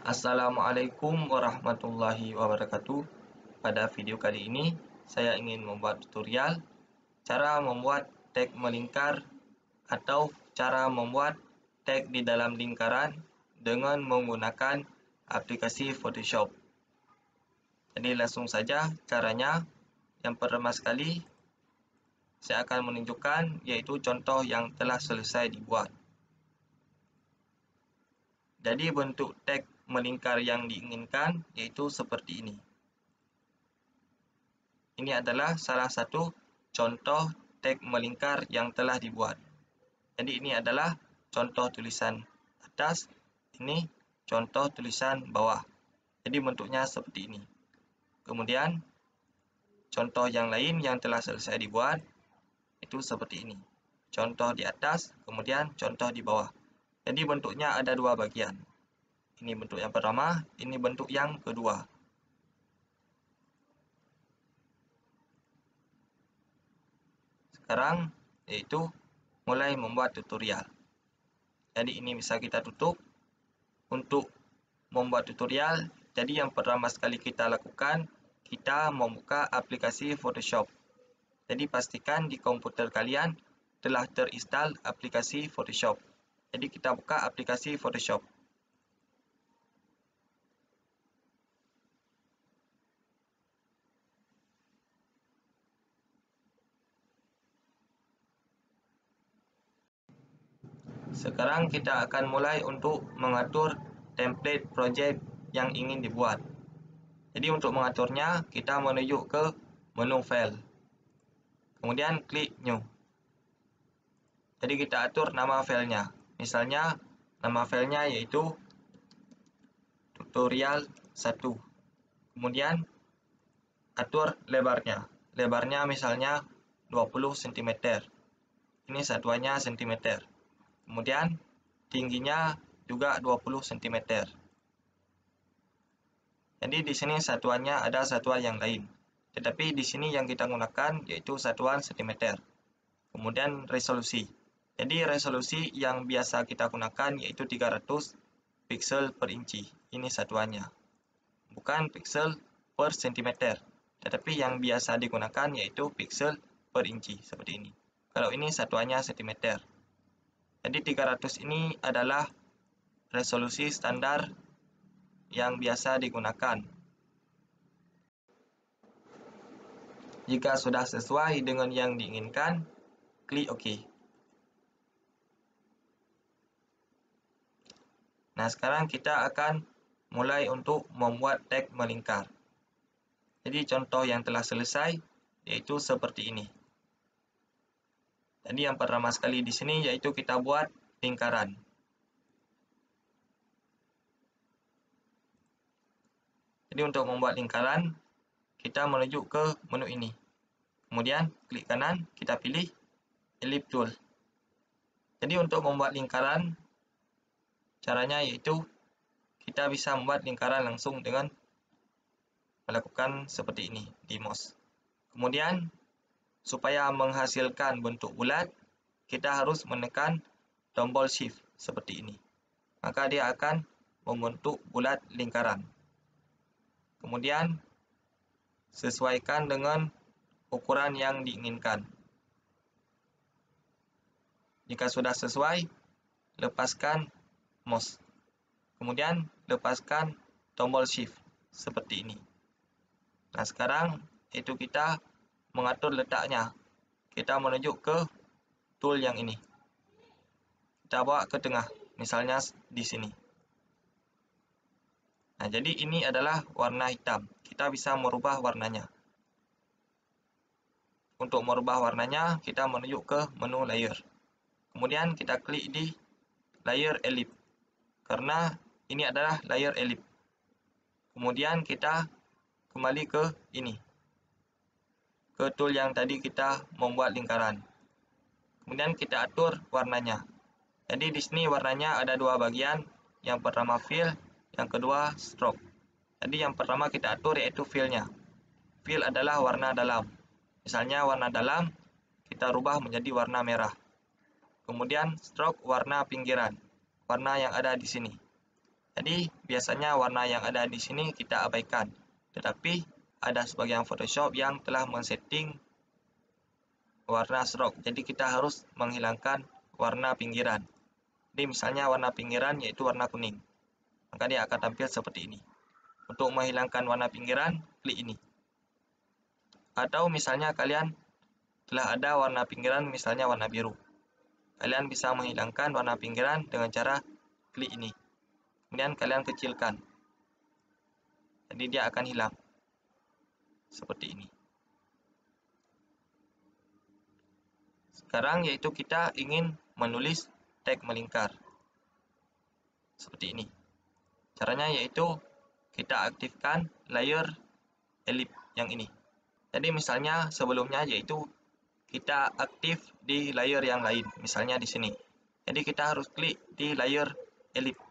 Assalamualaikum warahmatullahi wabarakatuh. Pada video kali ini, saya ingin membuat tutorial cara membuat tag melingkar atau cara membuat tag di dalam lingkaran dengan menggunakan aplikasi Photoshop. Jadi langsung saja caranya. Yang pertama sekali, saya akan menunjukkan yaitu contoh yang telah selesai dibuat. Jadi bentuk tag melingkar yang diinginkan yaitu seperti ini. Ini adalah salah satu contoh tag melingkar yang telah dibuat. Jadi ini adalah contoh tulisan atas, ini contoh tulisan bawah. Jadi bentuknya seperti ini. Kemudian contoh yang lain yang telah selesai dibuat itu seperti ini. Contoh di atas, kemudian contoh di bawah. Jadi bentuknya ada dua bagian. Ini bentuk yang pertama, ini bentuk yang kedua. Sekarang yaitu mulai membuat tutorial. Jadi ini bisa kita tutup. Untuk membuat tutorial, jadi yang pertama sekali kita lakukan, kita membuka aplikasi Photoshop. Jadi pastikan di komputer kalian telah terinstall aplikasi Photoshop. Jadi kita buka aplikasi Photoshop. Sekarang kita akan mulai untuk mengatur template project yang ingin dibuat. Jadi untuk mengaturnya, kita menuju ke menu file. Kemudian klik new. Jadi kita atur nama filenya. Misalnya nama filenya yaitu tutorial 1. Kemudian atur lebarnya. Lebarnya misalnya 20 cm. Ini satuannya cm. Kemudian tingginya juga 20 cm. Jadi di sini satuannya ada satuan yang lain. Tetapi di sini yang kita gunakan yaitu satuan cm. Kemudian resolusi. Jadi resolusi yang biasa kita gunakan yaitu 300 pixel per inci. Ini satuannya. Bukan pixel per cm. Tetapi yang biasa digunakan yaitu pixel per inci seperti ini. Kalau ini satuannya cm. Jadi 300 ini adalah resolusi standar yang biasa digunakan. Jika sudah sesuai dengan yang diinginkan, klik OK. Nah, sekarang kita akan mulai untuk membuat tag melingkar. Jadi contoh yang telah selesai yaitu seperti ini. Jadi yang pertama sekali di sini yaitu kita buat lingkaran. Jadi untuk membuat lingkaran, kita menuju ke menu ini. Kemudian klik kanan, kita pilih Ellipse Tool. Jadi untuk membuat lingkaran, caranya yaitu kita bisa membuat lingkaran langsung dengan melakukan seperti ini di mouse. Kemudian supaya menghasilkan bentuk bulat, kita harus menekan tombol Shift seperti ini. Maka dia akan membentuk bulat lingkaran. Kemudian sesuaikan dengan ukuran yang diinginkan. Jika sudah sesuai, lepaskan mouse. Kemudian lepaskan tombol Shift seperti ini. Nah, sekarang itu kita mengatur letaknya. Kita menuju ke tool yang ini. Kita bawa ke tengah, misalnya di sini. Nah, jadi ini adalah warna hitam. Kita bisa merubah warnanya. Untuk merubah warnanya, kita menuju ke menu layer. Kemudian kita klik di layer ellipse. Karena ini adalah layer ellipse. Kemudian kita kembali ke ini. Ke tool yang tadi kita membuat lingkaran. Kemudian kita atur warnanya. Jadi di sini warnanya ada dua bagian. Yang pertama fill, yang kedua stroke. Jadi yang pertama kita atur yaitu fill-nya. Fill adalah warna dalam. Misalnya warna dalam kita rubah menjadi warna merah. Kemudian stroke warna pinggiran. Warna yang ada di sini. Jadi biasanya warna yang ada di sini kita abaikan. Tetapi ada sebagian Photoshop yang telah men-setting warna stroke. Jadi kita harus menghilangkan warna pinggiran. Jadi misalnya warna pinggiran yaitu warna kuning. Maka dia akan tampil seperti ini. Untuk menghilangkan warna pinggiran, klik ini. Atau misalnya kalian telah ada warna pinggiran misalnya warna biru. Kalian bisa menghilangkan warna pinggiran dengan cara klik ini. Kemudian kalian kecilkan. Jadi dia akan hilang. Seperti ini. Sekarang yaitu kita ingin menulis teks melingkar. Seperti ini. Caranya yaitu kita aktifkan layer ellipse yang ini. Jadi misalnya sebelumnya yaitu kita aktif di layer yang lain. Misalnya di sini. Jadi kita harus klik di layer ellipse.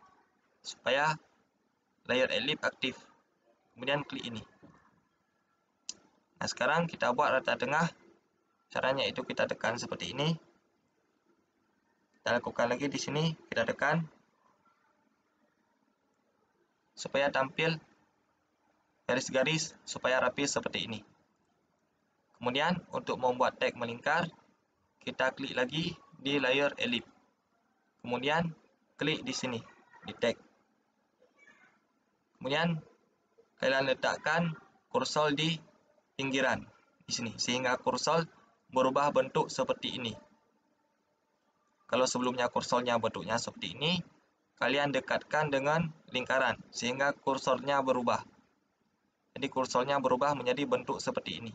Supaya layer ellipse aktif. Kemudian klik ini. Nah sekarang kita buat rata tengah. Caranya itu kita tekan seperti ini. Kita lakukan lagi di sini. Kita tekan. Supaya tampil garis-garis supaya rapi seperti ini. Kemudian untuk membuat teks melingkar. Kita klik lagi di layer ellipse. Kemudian klik di sini. Di teks. Kemudian kalian letakkan kursor di pinggiran di sini sehingga kursor berubah bentuk seperti ini. Kalau sebelumnya kursornya bentuknya seperti ini, kalian dekatkan dengan lingkaran sehingga kursornya berubah. Jadi kursornya berubah menjadi bentuk seperti ini.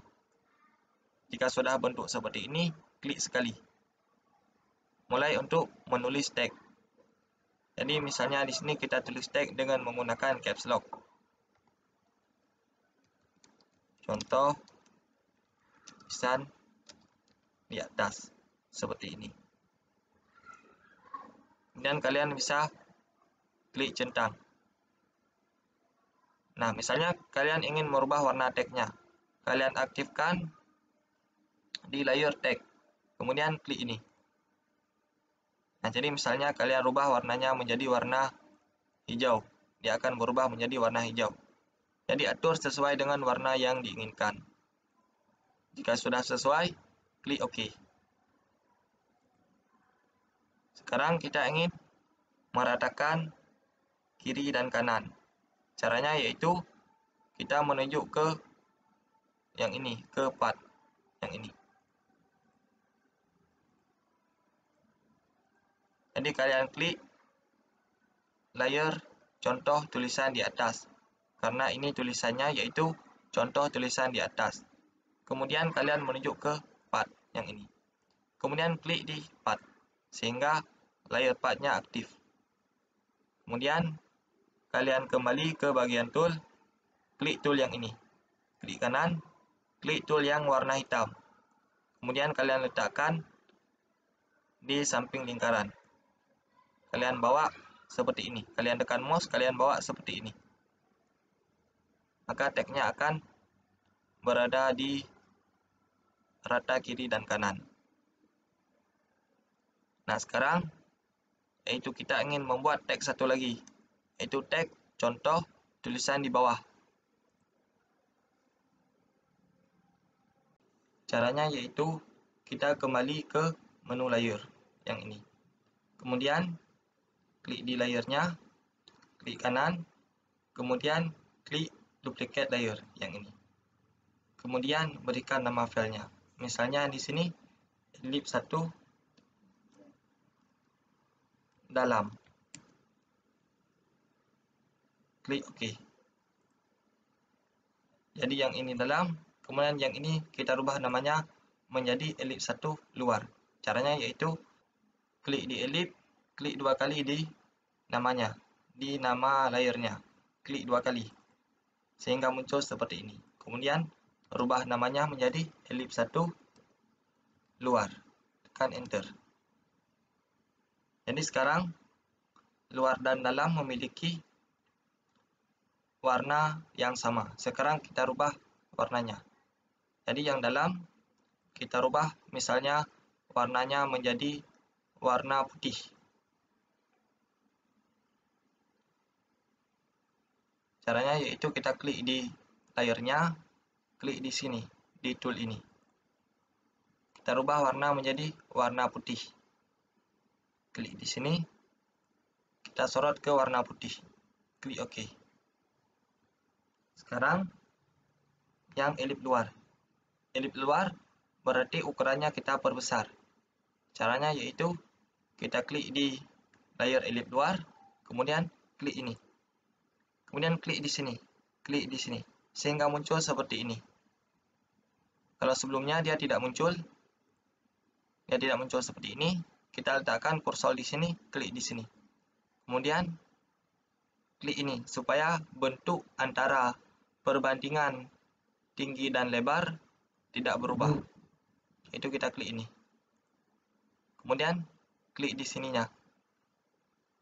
Jika sudah bentuk seperti ini, klik sekali. Mulai untuk menulis teks. Jadi misalnya di sini kita tulis teks dengan menggunakan caps lock. Contoh tulisan di atas seperti ini. Kemudian kalian bisa klik centang. Nah, misalnya kalian ingin merubah warna teksnya. Kalian aktifkan di layer teks. Kemudian klik ini. Nah, jadi misalnya kalian rubah warnanya menjadi warna hijau. Dia akan berubah menjadi warna hijau. Jadi atur sesuai dengan warna yang diinginkan. Jika sudah sesuai, klik OK. Sekarang kita ingin meratakan kiri dan kanan. Caranya yaitu kita menuju ke yang ini, ke part yang ini. Jadi kalian klik layer contoh tulisan di atas. Karena ini tulisannya yaitu contoh tulisan di atas. Kemudian kalian menuju ke part yang ini. Kemudian klik di part sehingga layer partnya aktif. Kemudian kalian kembali ke bagian tool, klik tool yang ini. Klik kanan, klik tool yang warna hitam. Kemudian kalian letakkan di samping lingkaran. Kalian bawa seperti ini. Kalian tekan mouse, kalian bawa seperti ini. Maka teksnya akan berada di rata kiri dan kanan. Nah, sekarang yaitu kita ingin membuat teks satu lagi, yaitu teks contoh tulisan di bawah. Caranya yaitu kita kembali ke menu layer yang ini. Kemudian klik di layernya, klik kanan, kemudian klik duplicate layer yang ini. Kemudian berikan nama filenya. Misalnya di sini ellipse 1 dalam. Klik OK. Jadi yang ini dalam, kemudian yang ini kita rubah namanya menjadi ellipse 1 luar. Caranya yaitu klik di ellipse, klik 2 kali di namanya, di nama layernya. Klik 2 kali sehingga muncul seperti ini. Kemudian rubah namanya menjadi ellipse 1 luar. Tekan enter. Jadi sekarang luar dan dalam memiliki warna yang sama. Sekarang kita rubah warnanya. Jadi yang dalam kita rubah misalnya warnanya menjadi warna putih. Caranya yaitu kita klik di layernya, klik di sini, di tool ini. Kita rubah warna menjadi warna putih. Klik di sini, kita sorot ke warna putih. Klik OK. Sekarang yang elip luar. Elip luar berarti ukurannya kita perbesar. Caranya yaitu kita klik di layer elip luar, kemudian klik ini. Kemudian klik di sini, sehingga muncul seperti ini. Kalau sebelumnya dia tidak muncul seperti ini, kita letakkan kursor di sini, klik di sini. Kemudian klik ini supaya bentuk antara perbandingan tinggi dan lebar tidak berubah. Itu kita klik ini. Kemudian klik di sininya.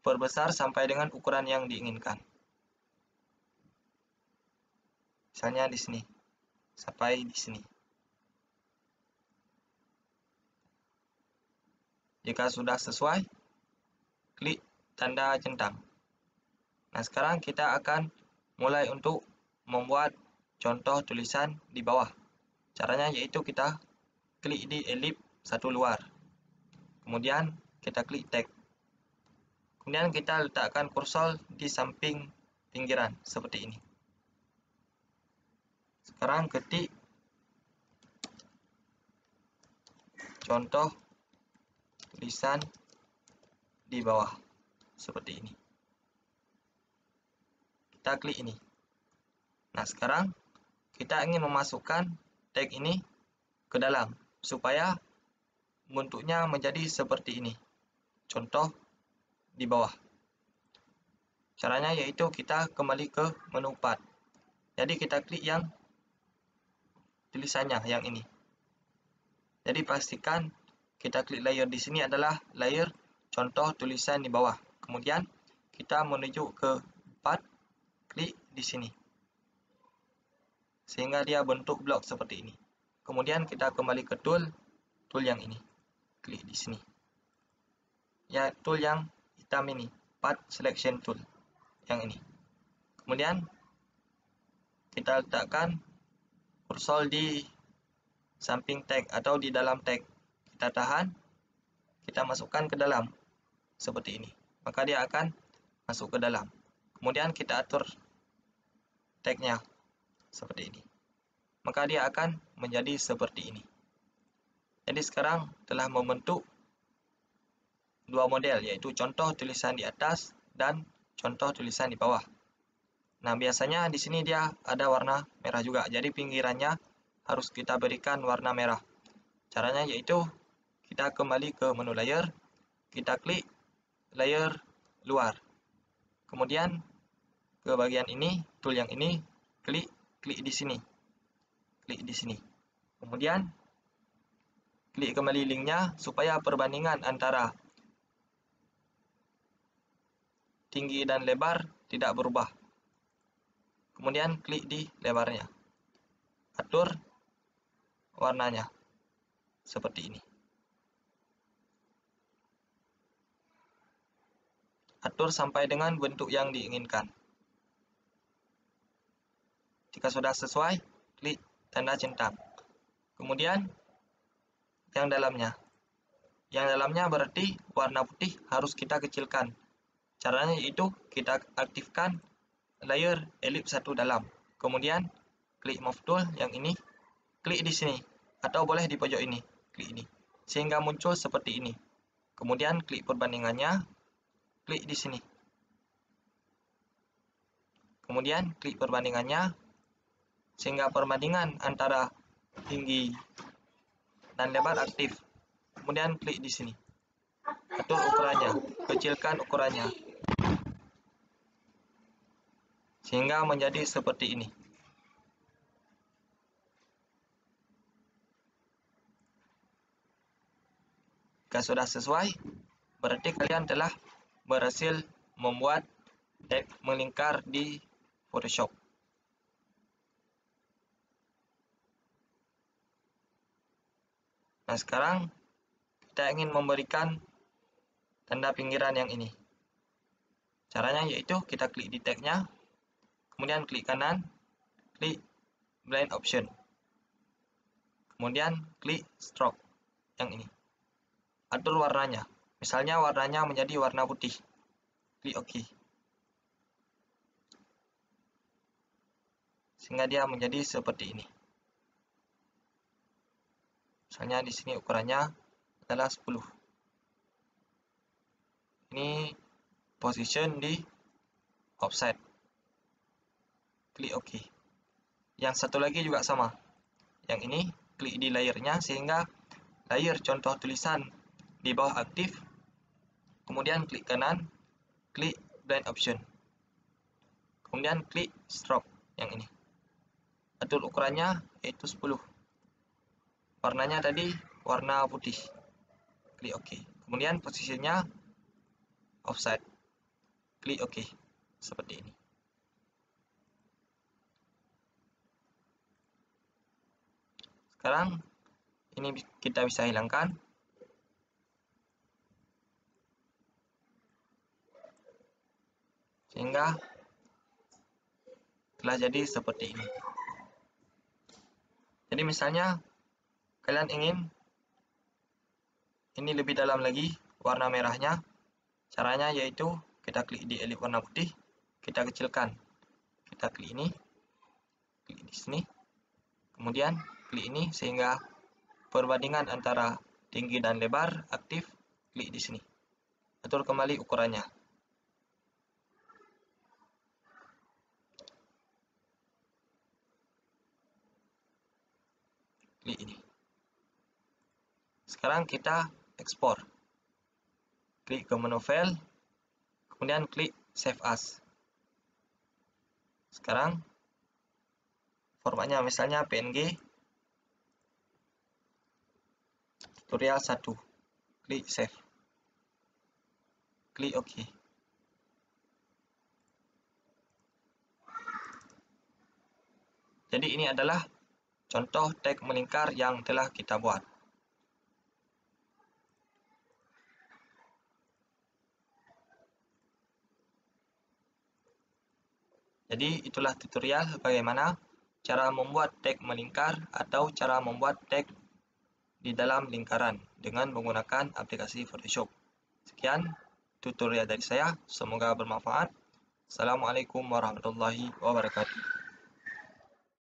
Perbesar sampai dengan ukuran yang diinginkan. Misalnya di sini. Sampai di sini. Jika sudah sesuai, klik tanda centang. Nah, sekarang kita akan mulai untuk membuat contoh tulisan di bawah. Caranya yaitu kita klik di elip satu luar. Kemudian kita klik tag. Kemudian kita letakkan kursor di samping pinggiran seperti ini. Sekarang ketik contoh tulisan di bawah seperti ini. Kita klik ini. Nah, sekarang kita ingin memasukkan tag ini ke dalam supaya bentuknya menjadi seperti ini. Contoh di bawah. Caranya yaitu kita kembali ke menu 4. Jadi kita klik yang tulisannya yang ini. Jadi pastikan kita klik layer di sini adalah layer contoh tulisan di bawah. Kemudian kita menuju ke 4, klik di sini. Sehingga dia bentuk blok seperti ini. Kemudian kita kembali ke tool yang ini. Klik di sini. Ya, tool yang hitam ini, Path Selection Tool yang ini. Kemudian kita letakkan kursor di samping tag atau di dalam tag. Kita tahan, kita masukkan ke dalam seperti ini. Maka dia akan masuk ke dalam. Kemudian kita atur tagnya seperti ini. Maka dia akan menjadi seperti ini. Jadi sekarang telah membentuk dua model, yaitu contoh tulisan di atas dan contoh tulisan di bawah. Nah, biasanya di sini dia ada warna merah juga. Jadi pinggirannya harus kita berikan warna merah. Caranya yaitu kita kembali ke menu layer, kita klik layer luar. Kemudian ke bagian ini, tool yang ini, klik di sini. Klik di sini. Kemudian klik kembali linknya supaya perbandingan antara tinggi dan lebar tidak berubah. Kemudian klik di lebarnya. Atur warnanya seperti ini. Atur sampai dengan bentuk yang diinginkan. Jika sudah sesuai, klik tanda centang. Kemudian yang dalamnya. Yang dalamnya berarti warna putih harus kita kecilkan. Caranya yaitu kita aktifkan layer elip satu dalam. Kemudian klik move tool yang ini, klik di sini atau boleh di pojok ini, klik ini sehingga muncul seperti ini. Kemudian klik perbandingannya, klik di sini. Kemudian klik perbandingannya sehingga perbandingan antara tinggi dan lebar aktif. Kemudian klik di sini. Atur ukurannya, kecilkan ukurannya sehingga menjadi seperti ini. Jika sudah sesuai, berarti kalian telah berhasil membuat tag melingkar di Photoshop. Nah, sekarang kita ingin memberikan tanda pinggiran yang ini. Caranya yaitu kita klik di tagnya, kemudian klik kanan, klik blend option, kemudian klik stroke yang ini. Atur warnanya, misalnya warnanya menjadi warna putih, klik OK, sehingga dia menjadi seperti ini. Misalnya di sini ukurannya adalah 10. Ini position di offset, klik OK. Yang satu lagi juga sama, yang ini klik di layernya sehingga layer contoh tulisan di bawah aktif, kemudian klik kanan, klik blend option, kemudian klik stroke yang ini. Atur ukurannya yaitu 10. Warnanya tadi warna putih, klik OK. Kemudian posisinya offset, klik OK seperti ini. Sekarang ini kita bisa hilangkan, sehingga telah jadi seperti ini. Jadi misalnya kalian ingin ini lebih dalam lagi warna merahnya, caranya yaitu kita klik di elip warna putih, kita kecilkan, kita klik ini, klik di sini, kemudian klik ini sehingga perbandingan antara tinggi dan lebar aktif, klik di sini. Atur kembali ukurannya. Klik ini. Sekarang kita ekspor. Klik ke menu file, kemudian klik save as. Sekarang formatnya misalnya PNG tutorial 1. Klik save. Klik OK. Jadi ini adalah contoh tag melingkar yang telah kita buat. Jadi itulah tutorial bagaimana cara membuat tag melingkar atau cara membuat tag di dalam lingkaran dengan menggunakan aplikasi Photoshop. Sekian tutorial dari saya, semoga bermanfaat. Assalamualaikum warahmatullahi wabarakatuh.